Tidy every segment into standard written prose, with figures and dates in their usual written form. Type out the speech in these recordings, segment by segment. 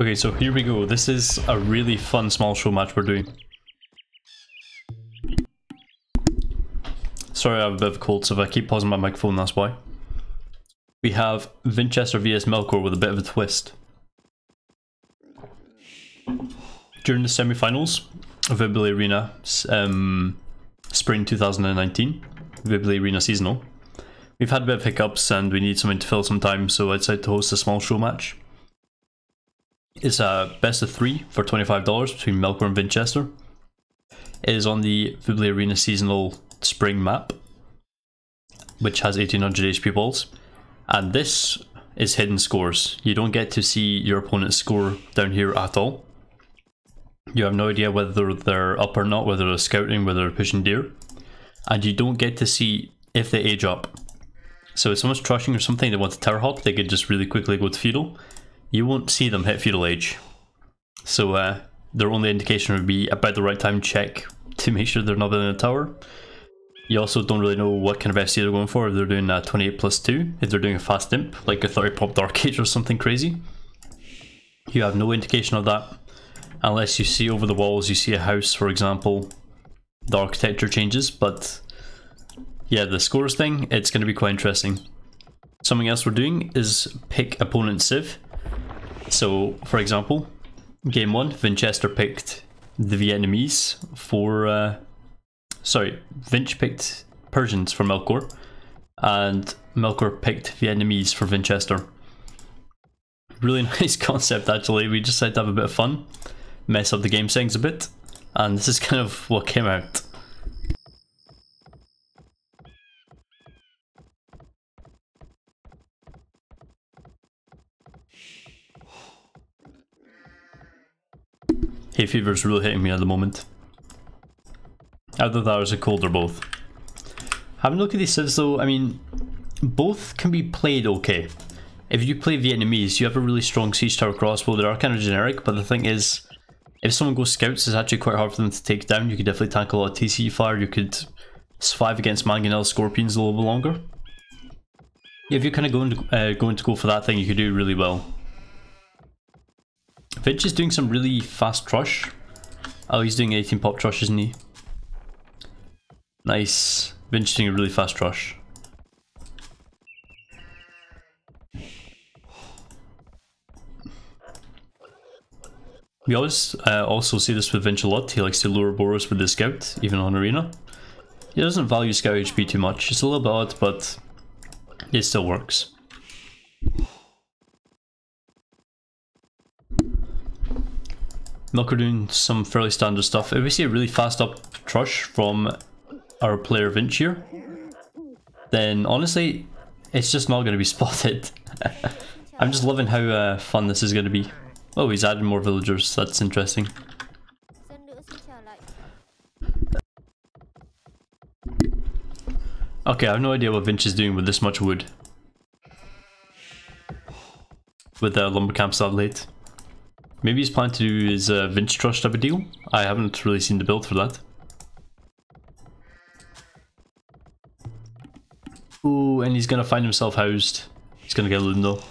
Okay, so here we go. This is a really fun small show match we're doing. Sorry, I have a bit of a cold, so if I keep pausing my microphone, that's why. We have Vinchester vs Melkor with a bit of a twist. During the semi-finals of Vibley Arena, Spring 2019, Vibley Arena Seasonal, we've had a bit of hiccups and we need something to fill some time, so I decided to host a small show match. It's a best of 3 for $25 between Melkor and Vinchester. It is on the Vibley Arena Seasonal Spring map, which has 1800 HP balls. And this is hidden scores. You don't get to see your opponent's score down here at all. You have no idea whether they're up or not, whether they're scouting, whether they're pushing deer. And you don't get to see if they age up. So if someone's trushing or something, they want to tower hop, they could just really quickly go to feudal. You won't see them hit feudal age. So their only indication would be about the right time check to make sure they're not in a tower. You also don't really know what kind of FC they're going for, if they're doing a 28+2, if they're doing a fast imp, like a 30 pop Dark Age or something crazy. You have no indication of that, unless you see over the walls, you see a house, for example, the architecture changes, but yeah, the scores thing, it's going to be quite interesting. Something else we're doing is pick opponent civ. So, for example, game 1, Vinchester picked the Vietnamese for... Vinch picked Persians for Melkor, and Melkor picked Vietnamese for Vinchester. Really nice concept actually, we just decided to have a bit of fun, mess up the game settings a bit, and this is kind of what came out. Hay fever's really hitting me at the moment. Either that or is it cold or both. Having a look at these civs though, I mean, both can be played okay. If you play Vietnamese, you have a really strong siege tower crossbow. They are kind of generic, but the thing is, if someone goes scouts, it's actually quite hard for them to take down. You could definitely tank a lot of TC fire. You could survive against mangonel scorpions a little bit longer. If you're kind of going to go for that thing, you could do really well. Vinch is doing some really fast trush. Oh, he's doing 18 pop trush, isn't he? Nice. Vinch doing a really fast rush. We always also see this with Vinch a lot. He likes to lure Boros with the scout, even on arena. He doesn't value scout HP too much. It's a little bit odd, but it still works. Melkor doing some fairly standard stuff. If we see a really fast up trush from our player Vinch here, then honestly, it's just not going to be spotted. I'm just loving how fun this is going to be. Oh, he's adding more villagers, that's interesting. Okay, I have no idea what Vinch is doing with this much wood. With the lumber camps that late. Maybe he's planning to do his Vinch trush type of deal. I haven't really seen the build for that. Ooh, and he's gonna find himself housed. He's gonna get Lundo.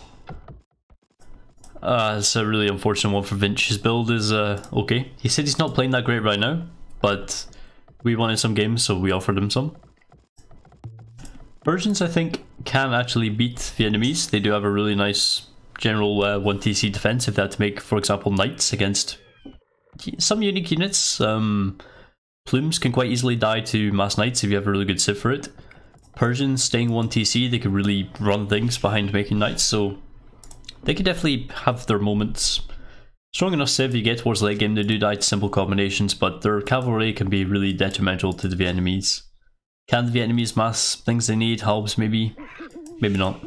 It's a really unfortunate one for Vinch. His build is okay. He said he's not playing that great right now, but we wanted some games, so we offered him some. Persians, I think, can actually beat Vietnamese. They do have a really nice general 1TC defense if they had to make, for example, knights against some unique units. Plumes can quite easily die to mass knights if you have a really good civ for it. Persians staying 1TC, they could really run things behind making knights, so they could definitely have their moments. Strong enough civ you get towards late game, they do die to simple combinations, but their cavalry can be really detrimental to the Vietnamese. Can the Vietnamese mass things they need? Halbs maybe? Maybe not.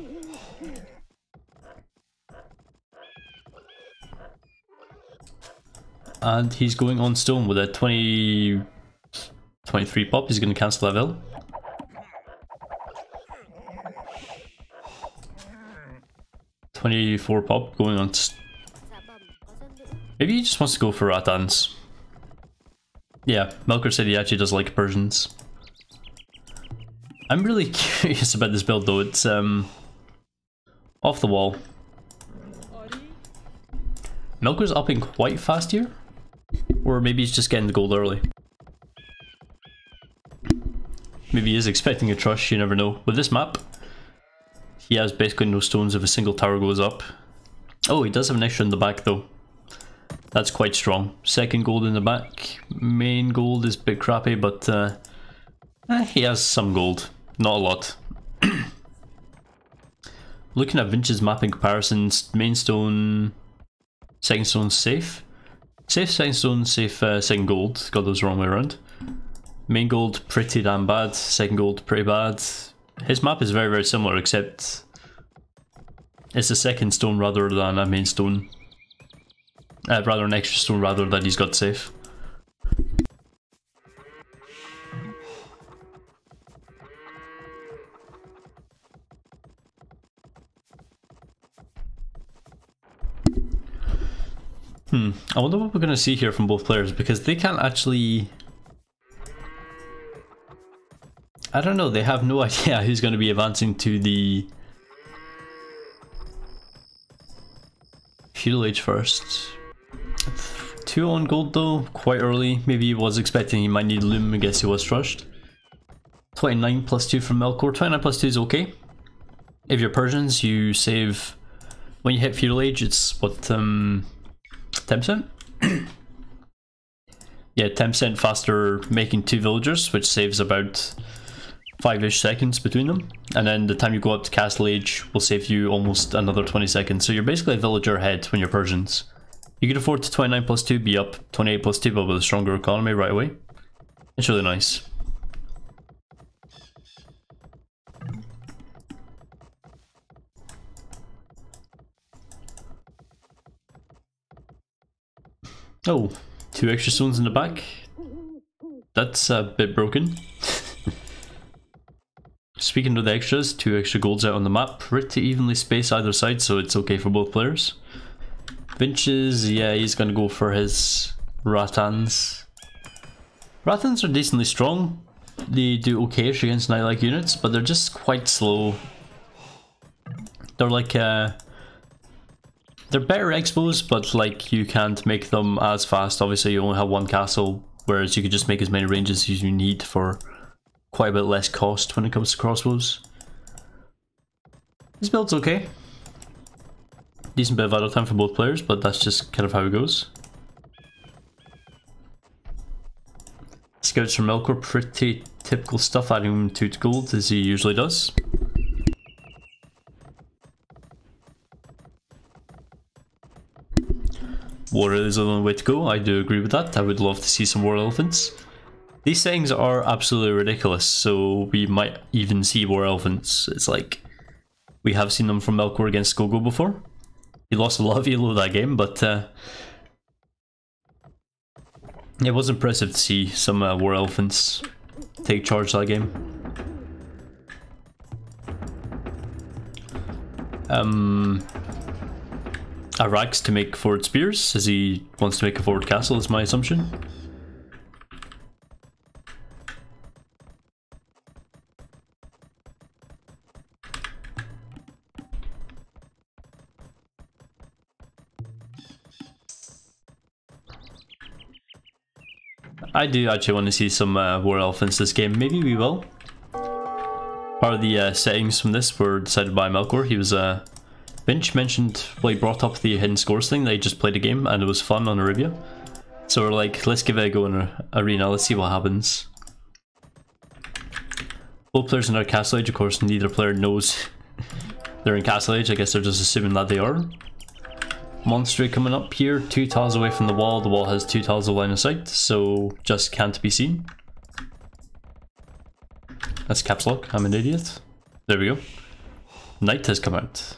And he's going on stone with a 23 pop, he's going to cancel that L. 24 pop going on. Maybe he just wants to go for Ratans. Yeah, Melkor said he actually does like Persians. I'm really curious about this build though. It's off the wall. Melkor's upping quite fast here. Or maybe he's just getting the gold early. Maybe he is expecting a trush, you never know. With this map, he has basically no stones if a single tower goes up. Oh, he does have an extra in the back though. That's quite strong. Second gold in the back. Main gold is a bit crappy, but he has some gold. Not a lot. Looking at Vinch's mapping comparisons, main stone, second stone safe. Safe second stone, safe second gold. Got those the wrong way around. Main gold pretty damn bad, second gold pretty bad. His map is very similar, except it's a second stone rather than a main stone. Rather an extra stone rather that he's got safe. I wonder what we're going to see here from both players, because they can't actually... I don't know, they have no idea who's going to be advancing to the Feudal Age first. 2 on gold though, quite early. Maybe he was expecting he might need Loom, I guess he was trushed. 29 plus 2 from Melkor. 29 plus 2 is okay. If you're Persians, you save... When you hit Feudal Age, it's what, 10%? Yeah, 10% faster making 2 villagers, which saves about 5-ish seconds between them. And then the time you go up to Castle Age will save you almost another 20 seconds. So you're basically a villager ahead when you're Persians. You can afford to 29 plus 2, be up 28 plus 2, but with a stronger economy right away. It's really nice. Oh, 2 extra stones in the back. That's a bit broken. Speaking of the extras, 2 extra golds out on the map. Pretty evenly spaced either side, so it's okay for both players. Vinch's, yeah, he's gonna go for his Rattans. Rattans are decently strong. They do okay-ish against Night-like units, but they're just quite slow. They're like, they're better expos, but like you can't make them as fast. Obviously you only have 1 castle, whereas you could just make as many ranges as you need for quite a bit less cost when it comes to crossbows. This build's okay. Decent bit of idle time for both players, but that's just kind of how it goes. Scouts from Melkor, pretty typical stuff, adding 2 to gold as he usually does. Water is the only way to go, I do agree with that. I would love to see some war elephants. These things are absolutely ridiculous, so we might even see war elephants. It's like, we have seen them from Melkor against Gogo before. He lost a lot of elo that game, but it was impressive to see some war elephants take charge that game. Arax to make forward spears, as he wants to make a forward castle, is my assumption. I do actually want to see some war elephants this game. Maybe we will. Part of the settings from this were decided by Melkor. He was Vinch mentioned, well, he brought up the hidden scores thing. They just played a game and it was fun on Arabia. So we're like, let's give it a go in Arena. Let's see what happens. Both players in our Castle Age, of course, neither player knows they're in Castle Age. I guess they're just assuming that they are. Monster coming up here, 2 tiles away from the wall. The wall has 2 tiles of line of sight, so just can't be seen. That's caps lock, I'm an idiot. There we go. Night has come out.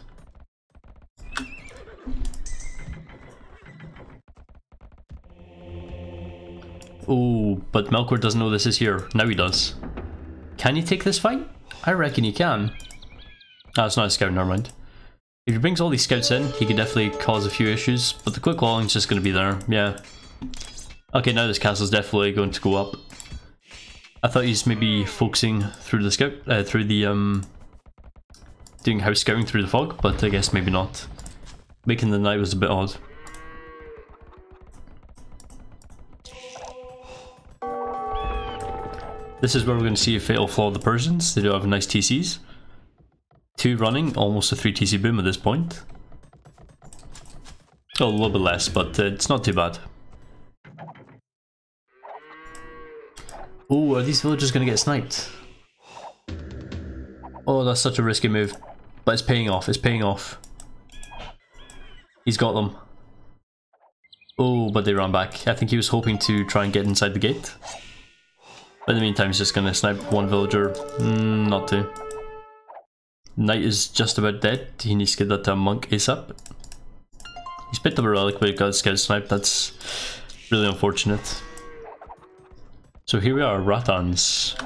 Oh, but Melkor doesn't know this is here. Now he does. Can he take this fight? I reckon he can. Ah, it's not a scout, never mind. If he brings all these scouts in, he could definitely cause a few issues, but the quick walling's just going to be there, yeah. Okay, now this castle's definitely going to go up. I thought he's maybe focusing through the scout, doing house scouting through the fog, but I guess maybe not. Making the night was a bit odd. This is where we're going to see a fatal flaw of the Persians. They do have nice TCs. 2 running, almost a 3 TC boom at this point. Oh, a little bit less, but it's not too bad. Oh, are these villagers going to get sniped? Oh, that's such a risky move. But it's paying off, it's paying off. He's got them. Oh, but they ran back. I think he was hoping to try and get inside the gate. But in the meantime, he's just going to snipe one villager. Not two. Knight is just about dead. He needs to get that monk ASAP. He's picked up a relic, but he got scared sniped. That's really unfortunate. So here we are, Ratans.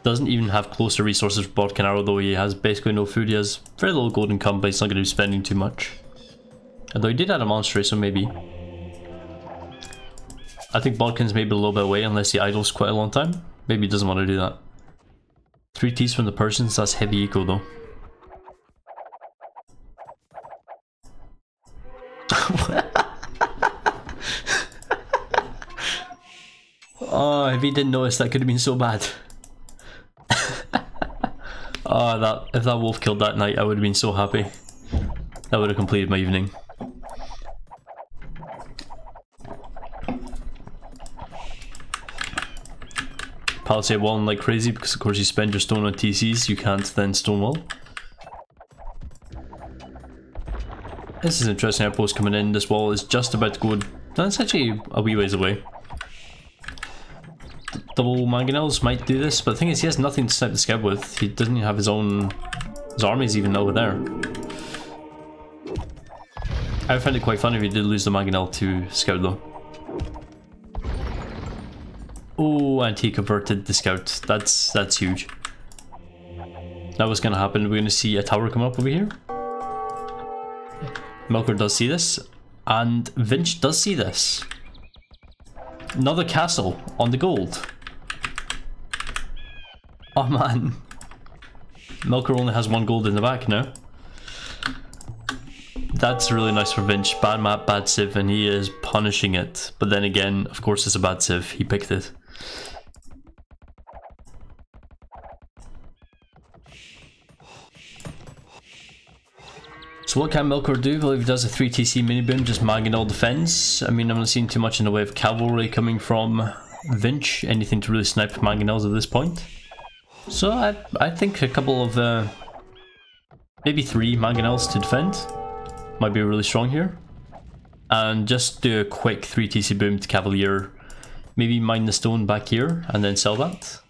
Doesn't even have close to resources for Bodkin, though he has basically no food. He has very little gold income, but he's not going to be spending too much. Although he did add a monster, so maybe. I think Bodkin's maybe a little bit away unless he idles quite a long time. Maybe he doesn't want to do that. 3 T's from the Persians, that's heavy eco though. Oh, if he didn't notice, that could have been so bad. Oh, if that wolf killed that knight, I would have been so happy. That would have completed my evening. Palisade walling like crazy because of course you spend your stone on TCs, you can't then stonewall. This is interesting, outpost coming in, this wall is just about to go, that's actually a wee ways away. Double mangonels might do this, but the thing is he has nothing to snipe the scout with, he doesn't even have his armies even over there. I would find it quite funny if he did lose the mangonel to scout though. Oh, and he converted the scout. That's huge. Now what's gonna happen? We're gonna see a tower come up over here. Melkor does see this, and Vinch does see this. Another castle on the gold. Oh man. Melkor only has 1 gold in the back now. That's really nice for Vinch. Bad map, bad civ, and he is punishing it. But then again, of course it's a bad civ. He picked it. So what can Melkor do? Well, if he does a 3 TC mini boom, just mangonel defense. I mean, I'm not seeing too much in the way of cavalry coming from Vinch. Anything to really snipe mangonels at this point. So I think a couple of, maybe 3 mangonels to defend might be really strong here. And just do a quick 3 TC boom to Cavalier. Maybe mine the stone back here and then sell that.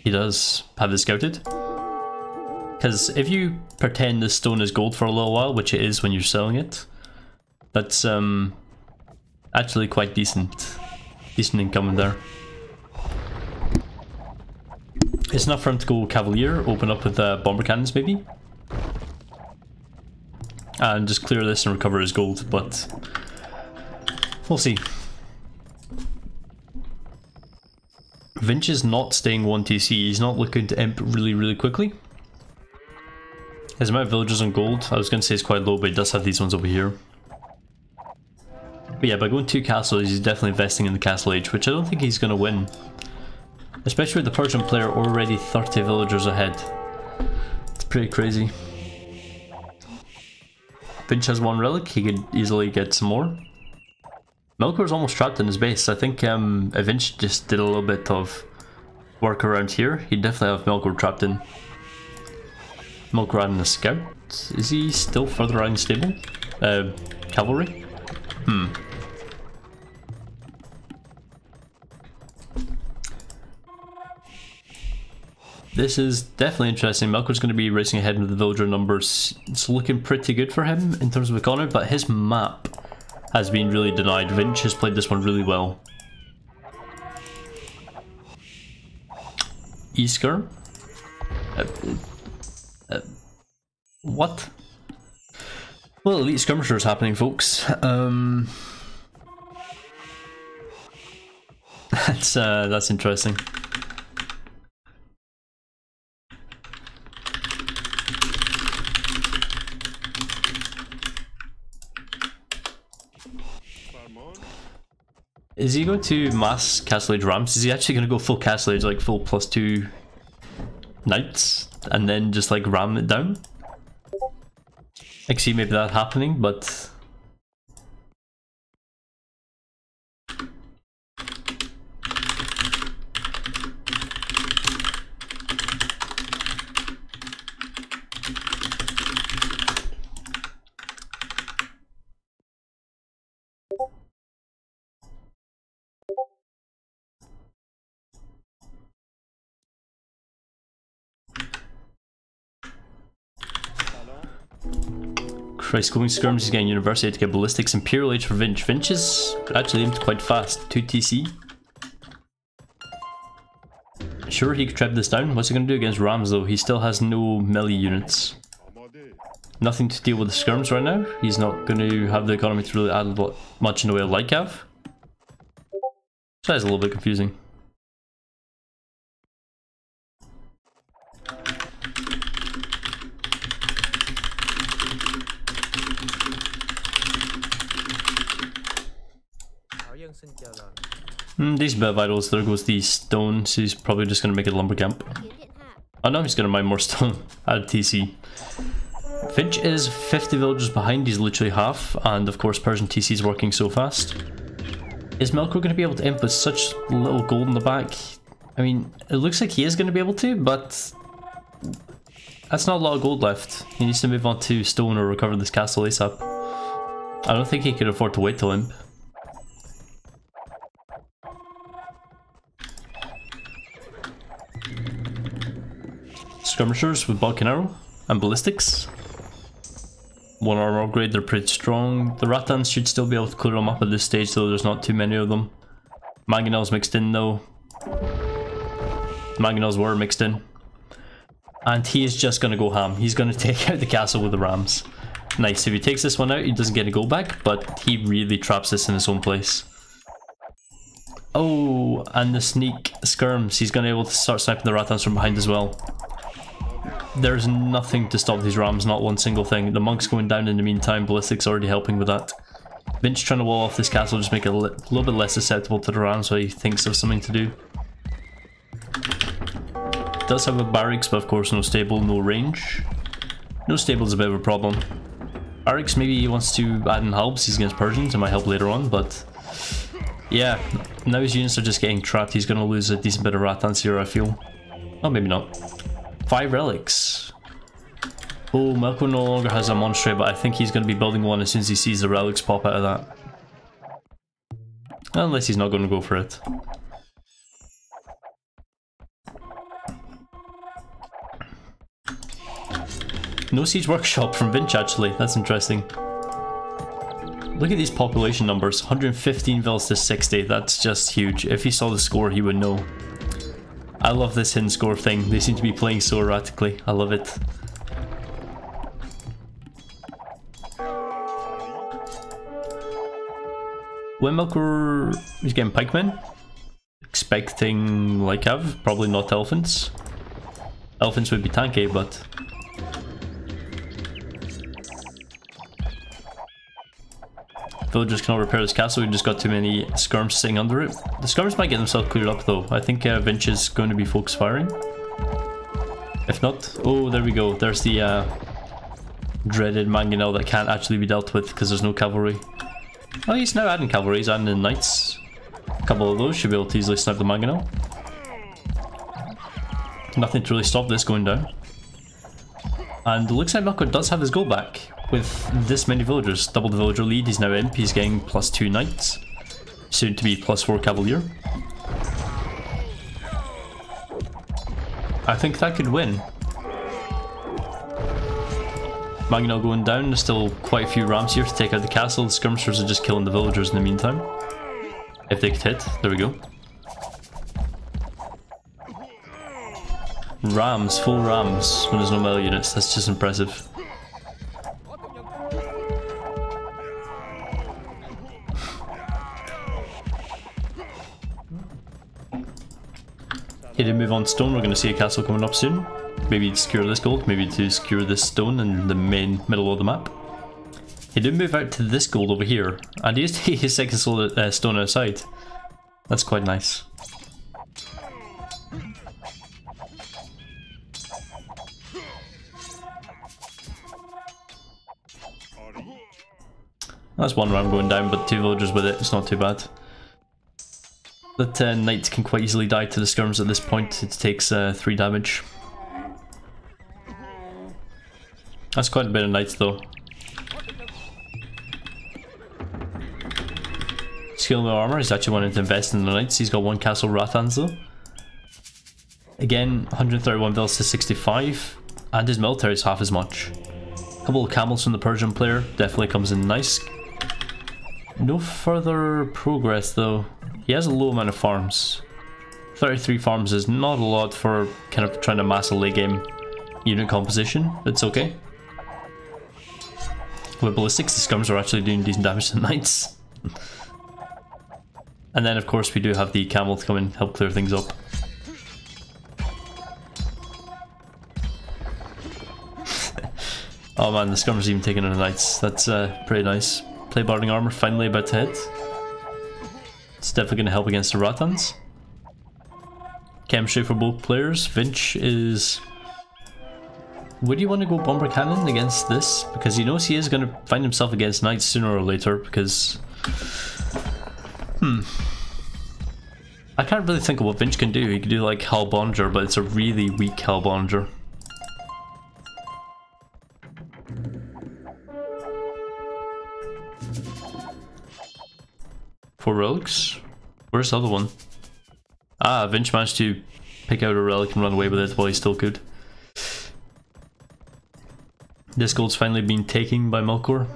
He does have it scouted. Because if you pretend this stone is gold for a little while, which it is when you're selling it, that's actually quite decent. Decent income in there. It's enough for him to go Cavalier, open up with bomber cannons maybe. And just clear this and recover his gold, but we'll see. Vinch is not staying 1 TC, he's not looking to imp really quickly. His amount of villagers on gold, I was going to say is quite low, but he does have these ones over here. But yeah, by going 2 castles, he's definitely investing in the castle age, which I don't think he's going to win. Especially with the Persian player already 30 villagers ahead. It's pretty crazy. Vinch has 1 relic, he could easily get some more. Melkor's almost trapped in his base. I think Vinch just did a little bit of work around here. He'd definitely have Melkor trapped in. Melkor adding a scout. Is he still further out in stable? Cavalry? This is definitely interesting. Melkor's going to be racing ahead with the villager numbers. It's looking pretty good for him in terms of economy, but his map has been really denied. Vinch has played this one really well. Isker? What? Well, elite skirmisher is happening, folks. That's interesting. Is he going to mass Castle Age Rams? Is he actually going to go full Castle Age, like full +2 knights, and then just like ram it down? I can see maybe that happening, but... Christ, going skirms, he's getting University to get Ballistics. Imperial Age for Vinch. Vinch is actually aimed quite fast. 2 TC. Sure, he could trap this down. What's he going to do against Rams though? He still has no melee units. Nothing to deal with the skirms right now. He's not going to have the economy to really add much in the way of light cav. So that's a little bit confusing. These bit vitals, there goes the stone, so he's probably just going to make it a lumber camp. Oh no, he's going to mine more stone. Add TC. Finch is 50 villagers behind, he's literally half, and of course Persian TC is working so fast. Is Melkor going to be able to imp with such little gold in the back? I mean, it looks like he is going to be able to, but that's not a lot of gold left. He needs to move on to stone or recover this castle ASAP. I don't think he could afford to wait till imp. Skirmishers with Balkan Arrow and Ballistics. 1 armor upgrade, they're pretty strong. The Rattans should still be able to clear them up at this stage, though there's not too many of them. Mangonels mixed in though. Mangonels were mixed in. And he is just going to go ham. He's going to take out the castle with the rams. Nice, if he takes this one out, he doesn't get a go back, but he really traps this in his own place. Oh, and the sneak skirms. He's going to be able to start sniping the Rattans from behind as well. There's nothing to stop these rams, not one single thing. The monk's going down in the meantime, Ballistic's already helping with that. Vinch trying to wall off this castle, just make it a little bit less susceptible to the rams so he thinks of something to do. Does have a barracks, but of course no stable, no range. No stable is a bit of a problem. Barracks, maybe he wants to add in halbs, he's against Persians, it might help later on, but... yeah, now his units are just getting trapped, he's going to lose a decent bit of Rattans here, I feel. Oh, maybe not. 5 relics. Oh, Melkor no longer has a monstrate, but I think he's going to be building one as soon as he sees the relics pop out of that. Unless he's not going to go for it. No siege workshop from Vinch actually, that's interesting. Look at these population numbers, 115 vills to 60, that's just huge. If he saw the score he would know. I love this hidden score thing, they seem to be playing so erratically, I love it. When Melkor is getting pikemen, expecting Lycav, probably not elephants. Elephants would be tanky, but... villagers cannot repair this castle, we just got too many skirms sitting under it. The skirms might get themselves cleared up though. I think Vinch is going to be focus firing. If not, oh there we go, there's the dreaded mangonel that can't actually be dealt with because there's no cavalry. Oh, he's now adding cavalry, he's adding in knights. A couple of those should be able to easily snipe the mangonel. Nothing to really stop this going down. And it looks like Melkor does have his goal back. With this many villagers, double the villager lead, he's now imp, he's getting +2 knights. Soon to be +4 cavalier. I think that could win. Mangonel going down, there's still quite a few rams here to take out the castle. The skirmishers are just killing the villagers in the meantime. If they could hit, there we go. Rams, full rams, when there's no melee units, that's just impressive. He did move on stone, we're going to see a castle coming up soon. Maybe to secure this gold, maybe to secure this stone in the main middle of the map. He did move out to this gold over here, and he used to take his second stone outside. That's quite nice. That's one ram going down, but 2 villagers with it, it's not too bad. That knight can quite easily die to the skirms at this point. It takes 3 damage. That's quite a bit of knights though. Skill no armor, he's actually wanting to invest in the knights. He's got 1 castle Rathans though. Again, 131 vills to 65, and his military is half as much. A couple of camels from the Persian player definitely comes in nice. No further progress though. He has a low amount of farms. 33 farms is not a lot for kind of trying to mass a late game unit composition. It's okay. With ballistics, the scums are actually doing decent damage to the knights. And then of course we do have the camel to come and help clear things up. Oh man, the scum's even taking on the knights. That's pretty nice. Play barding armor finally about to hit. It's definitely going to help against the Rathans. Chemistry for both players. Vinch is... Would you want to go bomber cannon against this? Because he knows he is going to find himself against knights sooner or later, because... I can't really think of what Vinch can do. He can do like Halbonger, but it's a really weak Halbonger. Four relics? Where's the other one? Ah, Vinch managed to pick out a relic and run away with it while he still could. This gold's finally been taken by Melkor.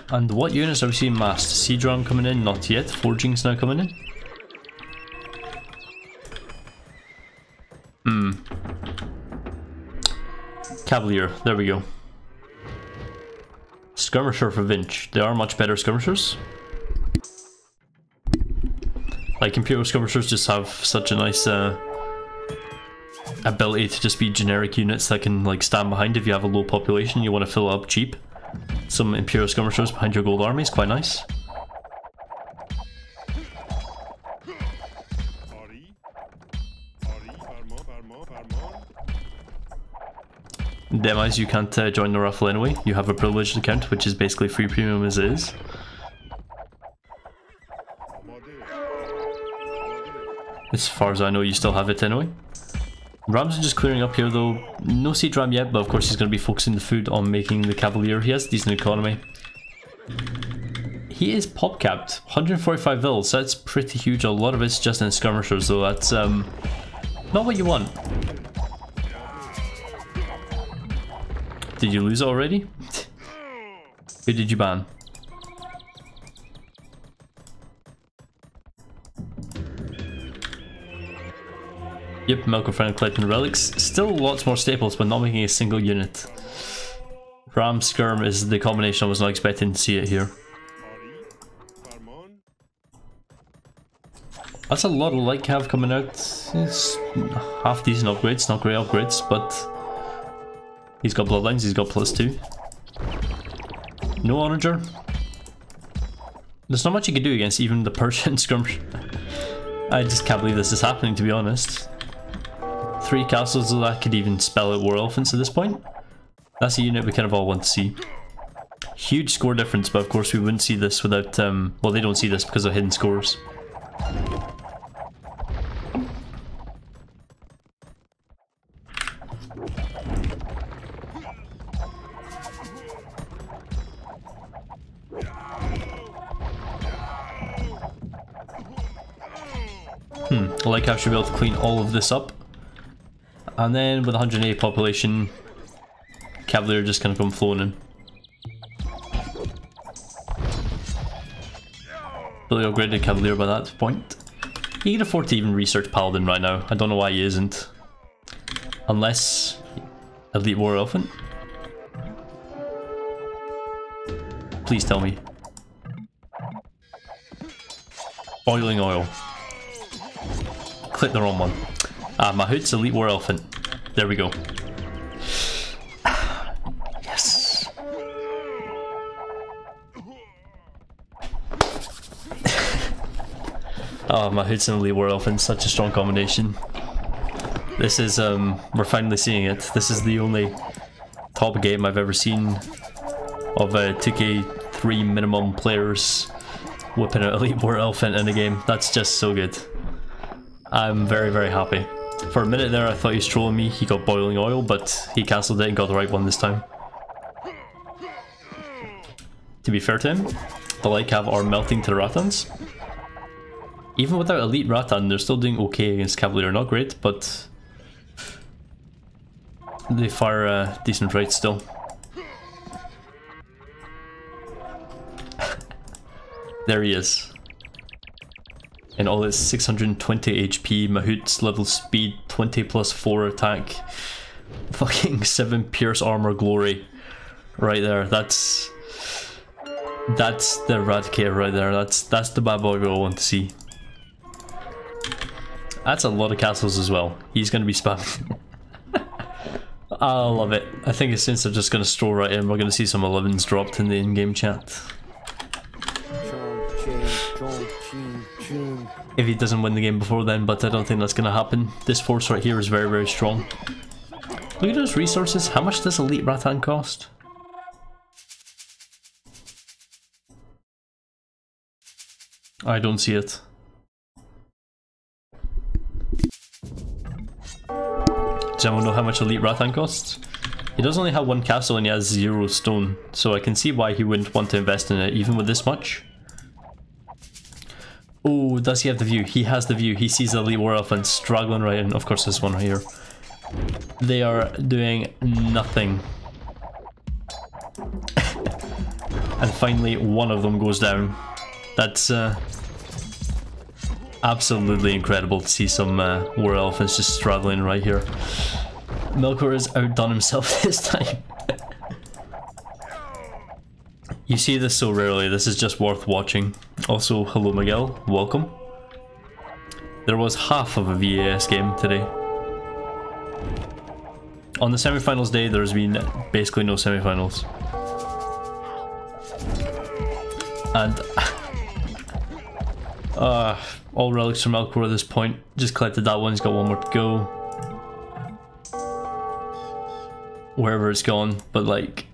And what units are we seeing massed? Siege Ram coming in? Not yet. Forging's now coming in. Cavalier, there we go. Skirmisher for Vinch. They are much better skirmishers. Like, Imperial skirmishers just have such a nice ability to just be generic units that can like stand behind if you have a low population you want to fill up cheap. Some Imperial skirmishers behind your gold army is quite nice. Demise, you can't join the raffle anyway. You have a privileged account, which is basically free premium as is. As far as I know, you still have it anyway. Rams are just clearing up here though. No siege ram yet, but of course he's going to be focusing the food on making the Cavalier. He has a decent economy. He is pop capped. 145 vills, that's pretty huge. A lot of it's just in skirmishers though. That's not what you want. Did you lose already? Who did you ban? Yep, Melkor finally collecting relics. Still lots more staples, but not making a single unit. Ram Skirm is the combination I was not expecting to see it here. That's a lot of light cav coming out. It's half decent upgrades, not great upgrades, but he's got bloodlines, he's got +2. No onager. There's not much you can do against even the Persian skirmish. I just can't believe this is happening, to be honest. 3 castles, so that could even spell out war elephants at this point. That's a unit we kind of all want to see. Huge score difference, but of course we wouldn't see this without, well, they don't see this because of hidden scores. I like how I should be able to clean all of this up. And then with 180 population, Cavalier just gonna come flowing in. Fully upgraded Cavalier by that point. He can afford to even research Paladin right now. I don't know why he isn't. Unless Elite War Elephant. Please tell me. Boiling oil. Click the wrong one. Ah, Mahout's Elite War Elephant. There we go. Yes. Oh, my hoods and elite war elf, such a strong combination. This is, we're finally seeing it. This is the only top game I've ever seen of 2K3 minimum players whipping out elite war elephant in a game. That's just so good. I'm very, very happy. For a minute there I thought he was trolling me. He got boiling oil, but he cancelled it and got the right one this time. To be fair to him, the Lycav are melting to the Rattans. Even without elite Rattan, they're still doing okay against Cavalier. Not great, but they fire decent rates still. There he is. And all his 620 HP, Mahout's level speed, 20 plus 4 attack, fucking 7 pierce armor glory. Right there, that's the Eradicator right there. That's the bad boy we all want to see. That's a lot of castles as well. He's gonna be spamming. I love it. I think as soon as they're just gonna stroll right in, we're gonna see some 11s dropped in the in-game chat. If he doesn't win the game before then, but I don't think that's gonna happen. This force right here is very, very strong. Look at those resources. How much does elite Rattan cost? I don't see it. Does anyone know how much elite Rattan costs? He does only have 1 castle and he has 0 stone, so I can see why he wouldn't want to invest in it even with this much. Oh, does he have the view? He has the view. He sees the elite war elephant struggling right in. Of course, this one right here. They are doing nothing. And finally, one of them goes down. That's absolutely incredible to see some war elephants just struggling right here. Melkor has outdone himself this time. You see this so rarely, this is just worth watching. Also, hello Miguel, welcome. There was half of a VAS game today. On the semi-finals day, there's been basically no semi-finals. And all relics from Melkor at this point. Just collected that one, he's got one more to go. Wherever it's gone, but like,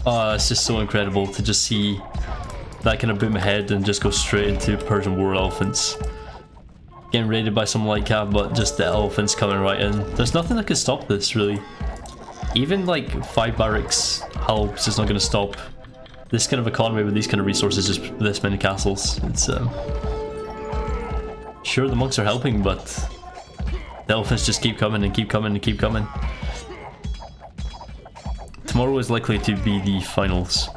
it's just so incredible to just see that kind of boom ahead and just go straight into Persian war elephants. Getting raided by some Lycav, but just the elephants coming right in. There's nothing that can stop this, really. Even like 5 barracks helps, it's not going to stop this kind of economy with these kind of resources, just this many castles. It's sure the monks are helping, but the elephants just keep coming and keep coming and keep coming. Tomorrow is likely to be the finals.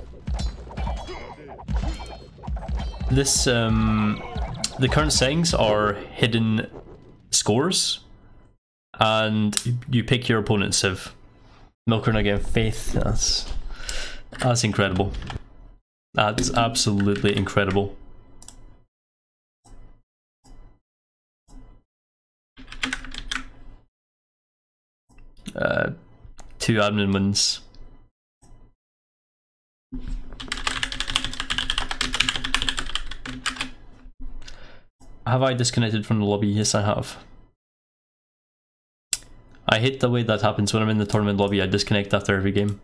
This, the current settings are hidden scores, and you pick your opponent's civ. Melkor again, Faith, that's incredible. That's absolutely incredible. Two admin wins. Have I disconnected from the lobby? Yes, I have. I hate the way that happens when I'm in the tournament lobby. I disconnect after every game.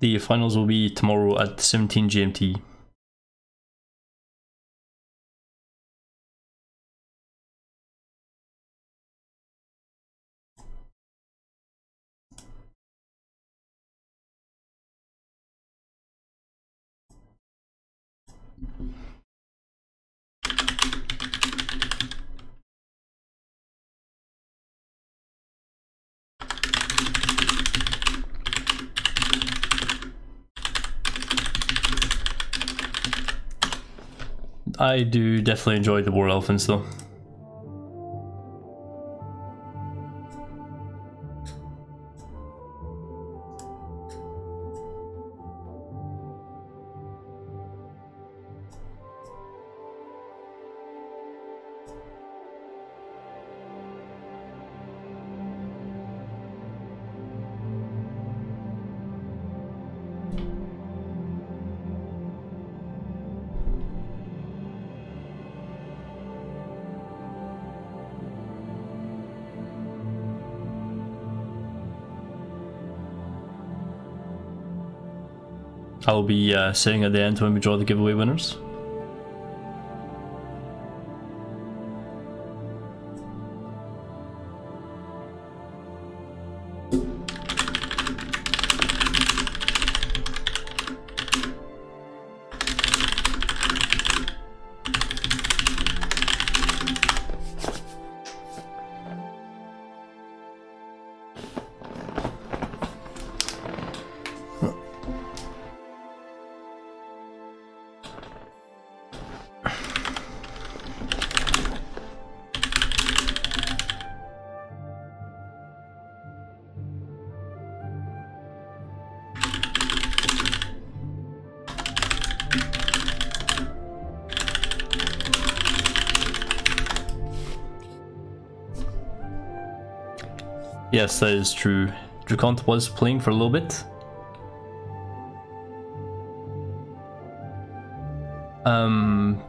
The finals will be tomorrow at 17 GMT. I do definitely enjoy the War Elephants though. I'll be sitting at the end when we draw the giveaway winners. Yes, that is true. Dracont was playing for a little bit.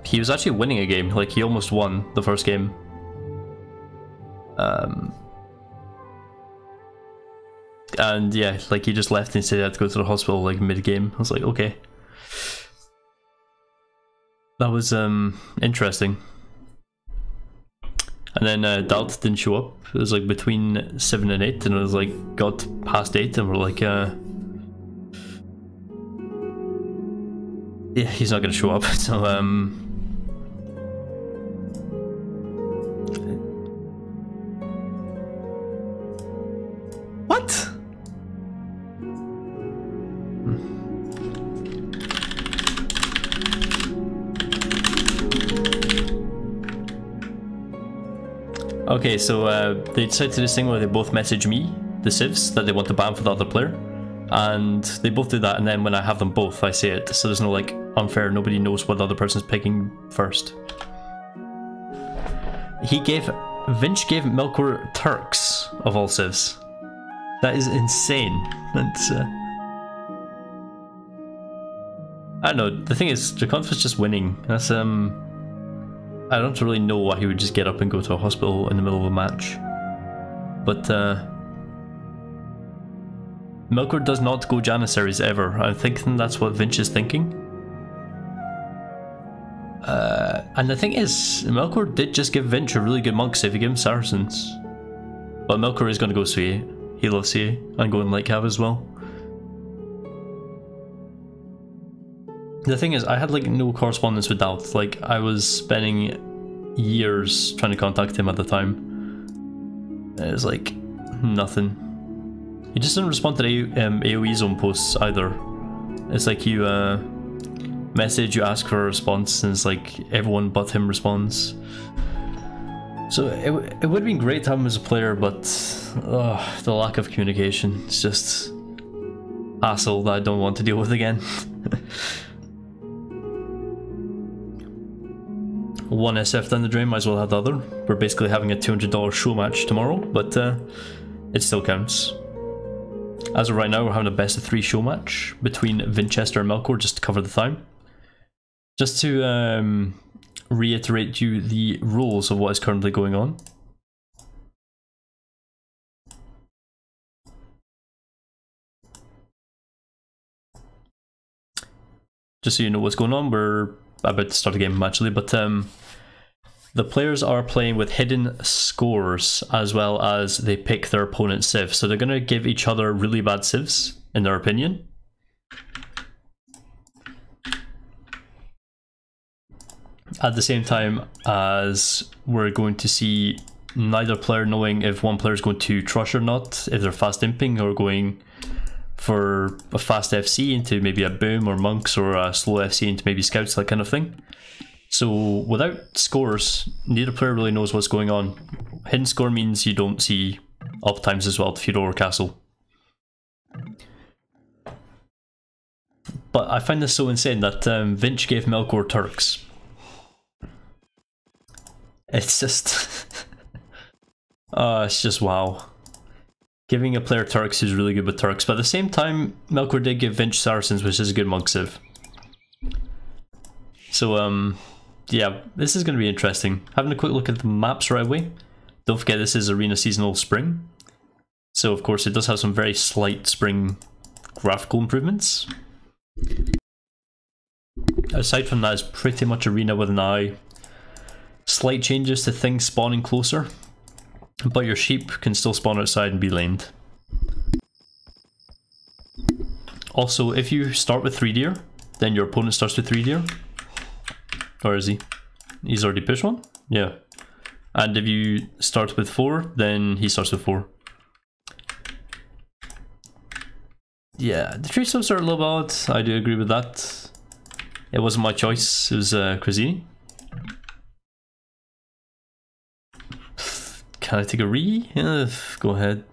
He was actually winning a game, like he almost won the first game. And yeah, like he just left and said he had to go to the hospital like mid-game. I was like, okay. That was interesting. And then Dalt didn't show up. It was like between 7 and 8, and it was like got past 8 and we're like yeah, he's not gonna show up. So what? Okay, so they decided to do this thing where they both message me, the civs, that they want to ban for the other player. And they both do that, and then when I have them both, I say it. So there's no like unfair, nobody knows what the other person's picking first. Vinch gave Melkor Turks, of all civs. That is insane. That's, I don't know, the thing is, Dracont was just winning. That's, I don't really know why he would just get up and go to a hospital in the middle of a match. But, Melkor does not go Janissaries ever. I'm thinking that's what Vinch is thinking. And the thing is, Melkor did just give Vinch a really good monk save. He gave him Saracens. But Melkor is going to go CA. He loves CA. And go in Light Cav as well. The thing is, I had like no correspondence with Dalt. Like, I was spending years trying to contact him at the time. It was like, nothing. He just didn't respond to the AoE zone posts either. It's like you message, you ask for a response, and it's like everyone but him responds. So it would have been great to have him as a player, but the lack of communication is just hassle that I don't want to deal with again. One SF down the drain, might as well have the other. We're basically having a $200 show match tomorrow, but it still counts. As of right now, we're having a best of 3 show match between Vinchester and Melkor, just to cover the time. Just to reiterate you the rules of what is currently going on. just so you know what's going on. We're about to start a game actually, but the players are playing with hidden scores as well as they pick their opponent's civ. So they're going to give each other really bad civs, in their opinion. At the same time as we're going to see neither player knowing if one player is going to trush or not, if they're fast imping or going for a fast FC into maybe a boom or monks, or a slow FC into maybe scouts, that kind of thing. So without scores, neither player really knows what's going on. Hidden score means you don't see up times as well to feud over castle. But I find this so insane that Vinch gave Melkor Turks. It's just... it's just wow. Giving a player Turks who's really good with Turks, but at the same time, Melkor did give Vinch Saracens, which is a good monk civ. So, yeah, this is going to be interesting. Having a quick look at the maps right away. Don't forget this is Arena Seasonal Spring. So, of course, it does have some very slight spring graphical improvements. Aside from that, it's pretty much Arena with an eye. Slight changes to things spawning closer, but your sheep can still spawn outside and be lamed. Also, if you start with 3 deer, then your opponent starts with 3 deer. Or is he? He's already pushed one? Yeah. And if you start with 4, then he starts with 4. Yeah, the tree subs are a little odd. I do agree with that. It wasn't my choice, it was Crazini. Can I take a re? Yeah, go ahead.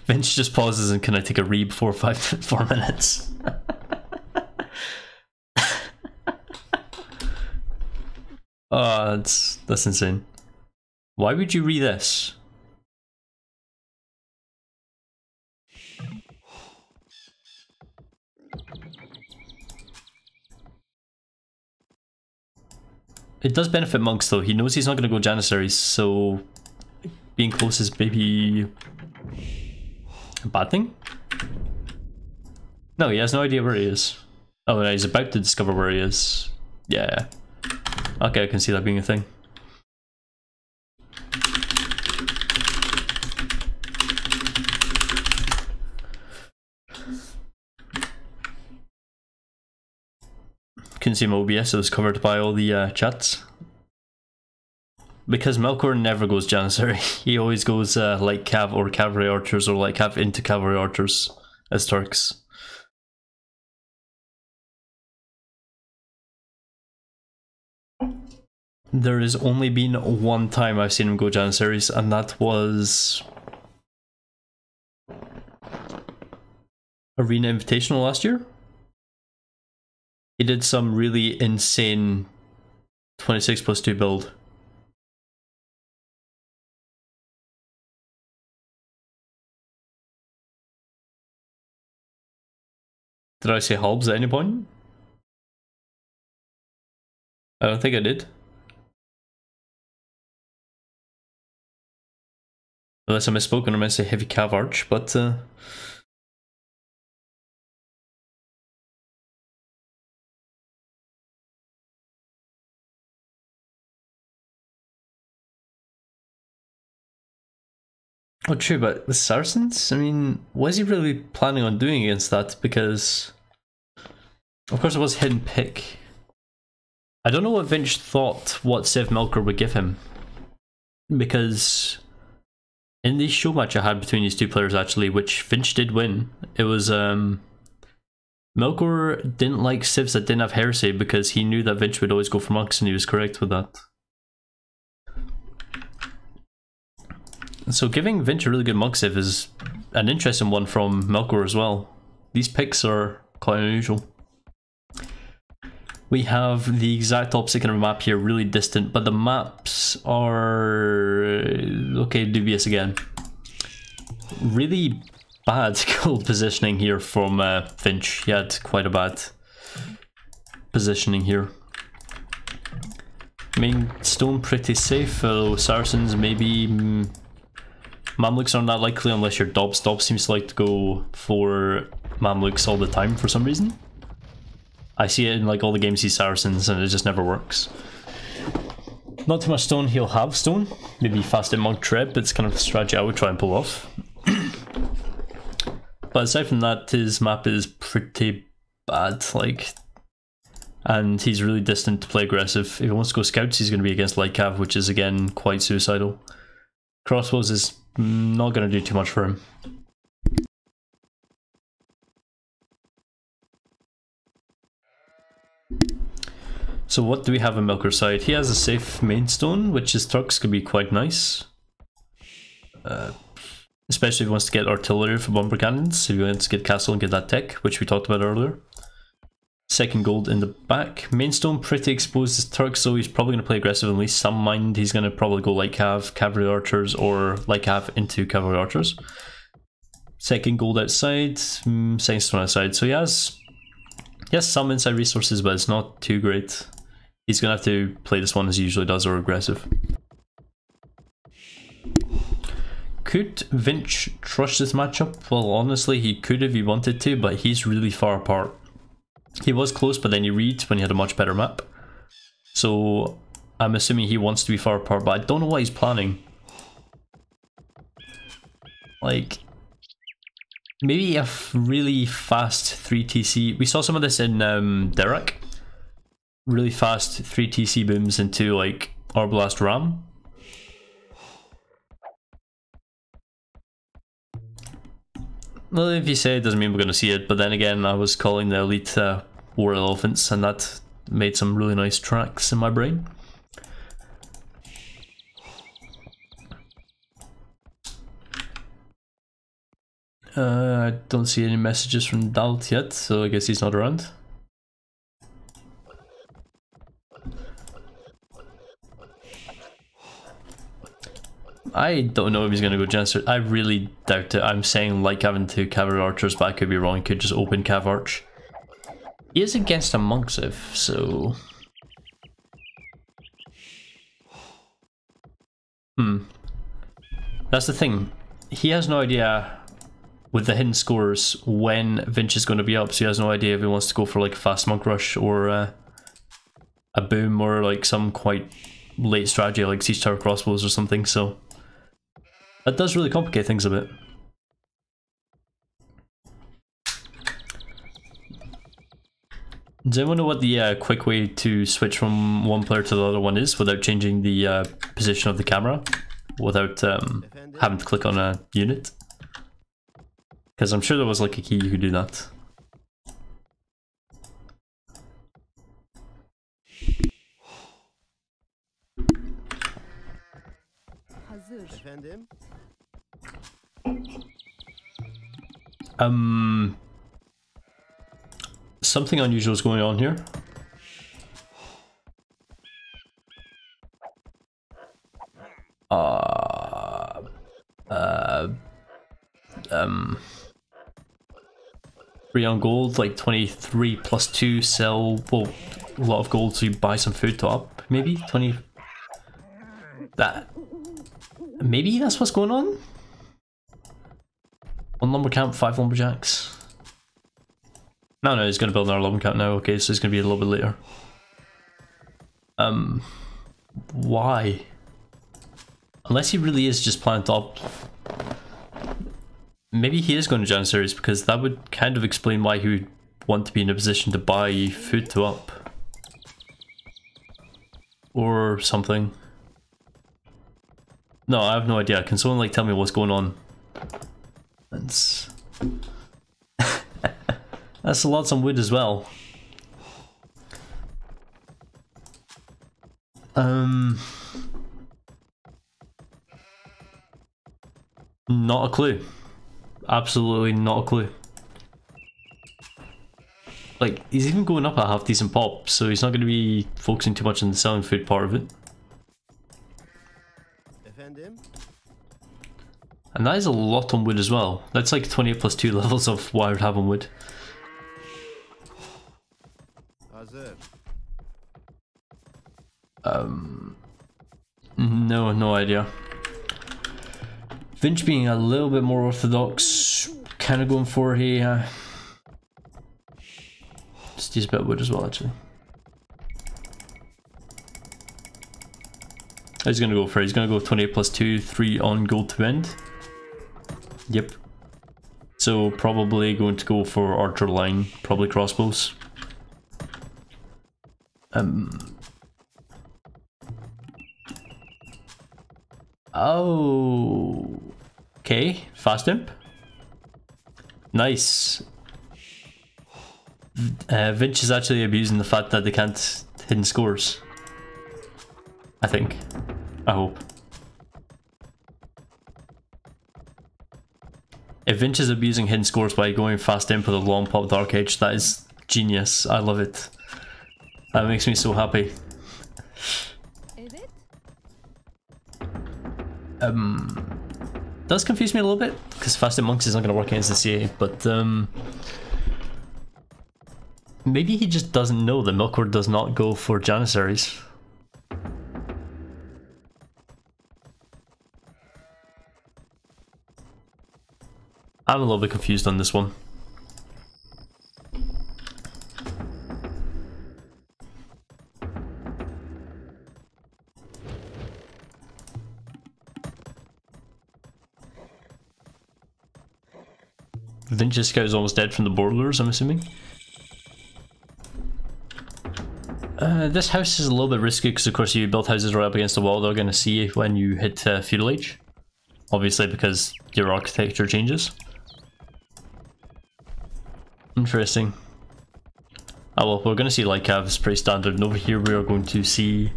Vince just pauses and can I take a re before 4 minutes? Oh, that's insane. Why would you re this? It does benefit monks though. He knows he's not going to go Janissaries, so being close is maybe a bad thing? No, he has no idea where he is. Oh, no, he's about to discover where he is. Yeah. Okay, I can see that being a thing. Couldn't see my OBS, it was covered by all the chats. Because Melkor never goes Janissary, he always goes light cav or cavalry archers, or light cav into cavalry archers as Turks. There has only been one time I've seen him go Janissaries, and that was Arena Invitational last year. He did some really insane 26+2 build. Did I say Halbs at any point? I don't think I did. Unless I misspoken, I meant to say heavy cav arch, but oh, true, but with Saracens, I mean, what is he really planning on doing against that? Because, of course, it was hidden pick. I don't know what Vinch thought what Civ Melkor would give him. Because in the show match I had between these two players, actually, which Vinch did win, it was, Melkor didn't like Civs that didn't have heresy because he knew that Vinch would always go for monks, and he was correct with that. So giving Vinch a really good monk civ is an interesting one from Melkor as well. These picks are quite unusual. We have the exact opposite kind of map here, really distant, but the maps are okay, dubious again. Really bad gold positioning here from Vinch. He had quite a bad positioning here. I mean, stone pretty safe, although Saracens maybe Mamluks aren't that likely unless you're Dobbs. Dobbs seems to like to go for Mamluks all the time for some reason. I see it in like all the games he's Saracens and it just never works. Not too much stone, he'll have stone. Maybe fast in Monk Treb, it's kind of the strategy I would try and pull off. But aside from that, his map is pretty bad, like, and he's really distant to play aggressive. If he wants to go scouts, he's going to be against Light Cav, which is again quite suicidal. Crossbows is not going to do too much for him. So what do we have on Melkor's side? He has a safe main stone, which his trucks could be quite nice. Especially if he wants to get artillery for bomber cannons, if he wants to get castle and get that tech, which we talked about earlier. Second gold in the back. Main stone pretty exposed to Turks, so he's probably going to play aggressive in at least some mind. He's going to probably go Light Cav, Cavalry Archers, or Light Cav into Cavalry Archers. Second gold outside, second stone outside. So he has some inside resources, but it's not too great. He's going to have to play this one as he usually does, or aggressive. Could Vinch trust this matchup? Well, honestly, he could if he wanted to, but he's really far apart. He was close, but then he read when he had a much better map. So I'm assuming he wants to be far apart, but I don't know what he's planning. Like, maybe a really fast 3TC. We saw some of this in Derek. Really fast 3TC booms into like Arbalast Ram. Well, if you say it doesn't mean we're going to see it, but then again, I was calling the elite War Elephants, and that made some really nice tracks in my brain. I don't see any messages from Dalt yet, so I guess he's not around. I don't know if he's going to go Janster. I really doubt it. I'm saying like having two Cavalry Archers, but I could be wrong. He could just open Cav Arch. He is against a Monk Civ, so... That's the thing. He has no idea, with the hidden scores, when Vinch is going to be up, so he has no idea if he wants to go for like a fast Monk Rush, or a boom, or like some quite late strategy like Siege Tower Crossbows or something, so... That does really complicate things a bit. Does anyone know what the quick way to switch from one player to the other one is without changing the position of the camera? Without having to click on a unit? Because I'm sure there was like a key you could do that. Something unusual is going on here. Free on gold, like 23 plus 2, sell, well, a lot of gold so you buy some food to up, maybe? 20... That... Maybe that's what's going on? One lumber camp, 5 lumberjacks. No, he's going to build another lumber camp now, okay, so it's going to be a little bit later. Why? Unless he really is just planning to up. Maybe he is going to Janissaries, because that would kind of explain why he would want to be in a position to buy food to up. Or something. No, I have no idea. Can someone like tell me what's going on? That's... That's lots on wood as well. Not a clue. Absolutely not a clue. Like, he's even going up at half decent pop, so he's not going to be focusing too much on the selling food part of it. And that is a lot on wood as well. That's like 28 plus 2 levels of what I would have on wood. No idea. Vinch being a little bit more orthodox, kind of going for a... Just use a bit of wood as well, actually. He's gonna go for it. He's gonna go 28 plus 2, 3 on gold to end. Yep. So probably going to go for archer line, probably crossbows. Oh. Okay, fast imp. Nice. Vinch is actually abusing the fact that they can't hidden scores. I think. I hope. If Vinch is abusing hidden scores by going fast imp with a long pop dark age, that is genius. I love it. That makes me so happy. Is it? Does confuse me a little bit because fast imp monks is not going to work against the CA, but maybe he just doesn't know that Melkor does not go for Janissaries. I'm a little bit confused on this one. Vinch's scout is almost dead from the borderlers, I'm assuming. This house is a little bit risky because of course you build houses right up against the wall, they're going to see you when you hit feudal age. Obviously because your architecture changes. Interesting. Oh well, we're going to see Lycav, it's pretty standard, and over here we are going to see...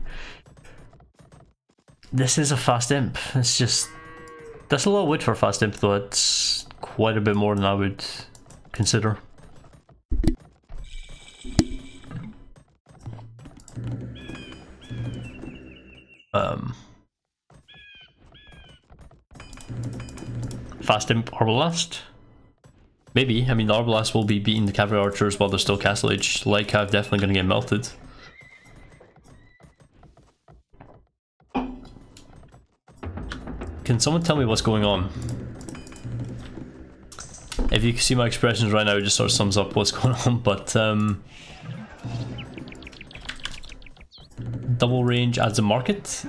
This is a fast imp, it's just... That's a lot of wood for a fast imp though, it's quite a bit more than I would consider. Fast imp Arbalast? Maybe. I mean, the Arbalast will be beating the cavalry archers while they're still castle age. Lycav definitely going to get melted. Can someone tell me what's going on? If you can see my expressions right now, it just sort of sums up what's going on, but double range adds a market.